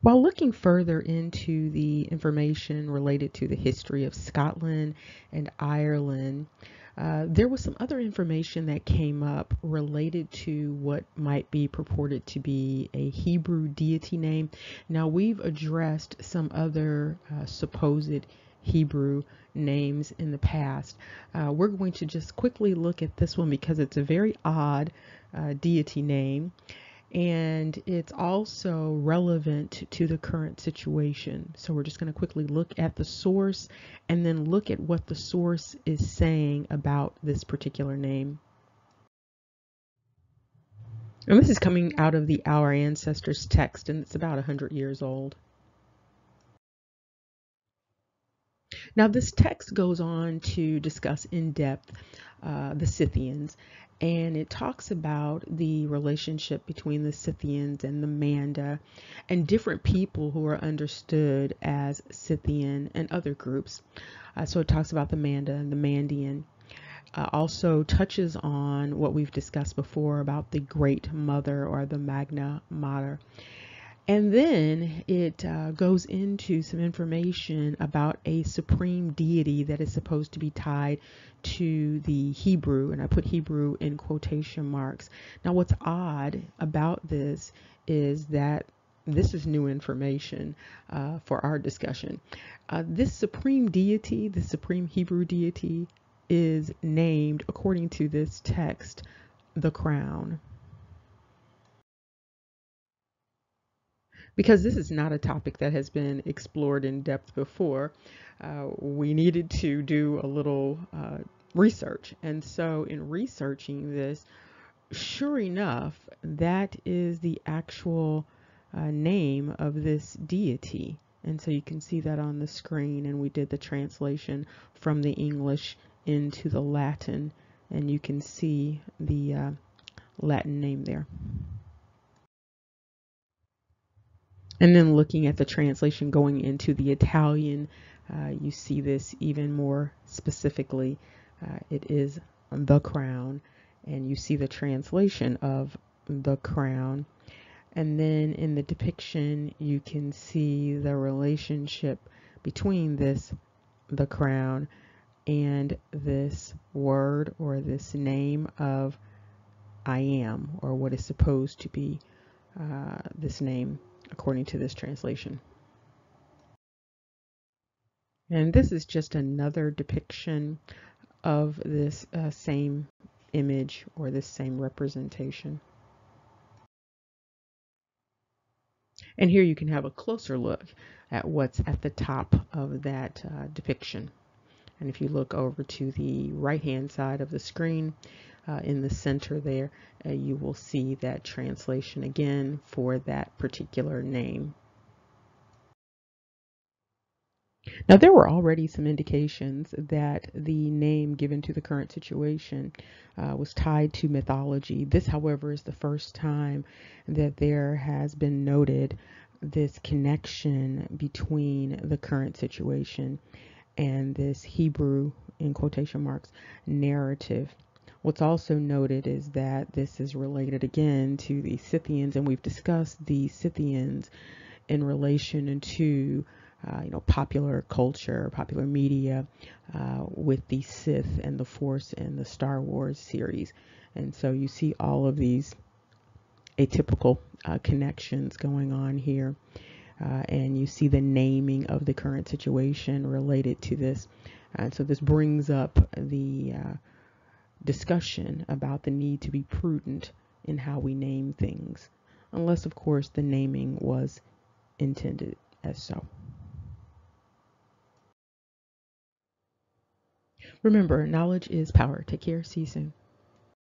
While looking further into the information related to the history of Scotland and Ireland, there was some other information that came up related to what might be purported to be a Hebrew deity name. Now, we've addressed some other supposed Hebrew names in the past. We're going to just quickly look at this one because it's a very odd deity name, and it's also relevant to the current situation. So we're just going to quickly look at the source and then look at what the source is saying about this particular name. And this is coming out of the Our Ancestors text, and it's about 100 years old. Now, this text goes on to discuss in depth the Scythians, and it talks about the relationship between the Scythians and the Manda and different people who are understood as Scythian and other groups. So it talks about the Manda and the Mandean. Also touches on what we've discussed before about the Great Mother or the Magna Mater. And then it goes into some information about a supreme deity that is supposed to be tied to the Hebrew, and I put Hebrew in quotation marks. Now, what's odd about this is that this is new information for our discussion. This supreme deity, the supreme Hebrew deity, is named, according to this text, the Crown. Because this is not a topic that has been explored in depth before, we needed to do a little research. And so in researching this, sure enough, that is the actual name of this deity. And so you can see that on the screen, and we did the translation from the English into the Latin, and you can see the Latin name there. And then looking at the translation going into the Italian, you see this even more specifically. It is the crown, and you see the translation of the crown. And then in the depiction, you can see the relationship between this, the crown, and this word or this name of I am, or what is supposed to be this name, according to this translation. And this is just another depiction of this same image or this same representation. And here you can have a closer look at what's at the top of that depiction. And if you look over to the right-hand side of the screen, in the center there, you will see that translation again for that particular name. Now, there were already some indications that the name given to the current situation was tied to mythology. This, however, is the first time that there has been noted this connection between the current situation and this Hebrew, in quotation marks, narrative. What's also noted is that this is related again to the Scythians, and we've discussed the Scythians in relation to popular culture, popular media, with the Sith and the Force and the Star Wars series. And so you see all of these atypical connections going on here. And you see the naming of the current situation related to this. And so this brings up the discussion about the need to be prudent in how we name things, unless, of course, the naming was intended as so. Remember, knowledge is power. Take care. See you soon.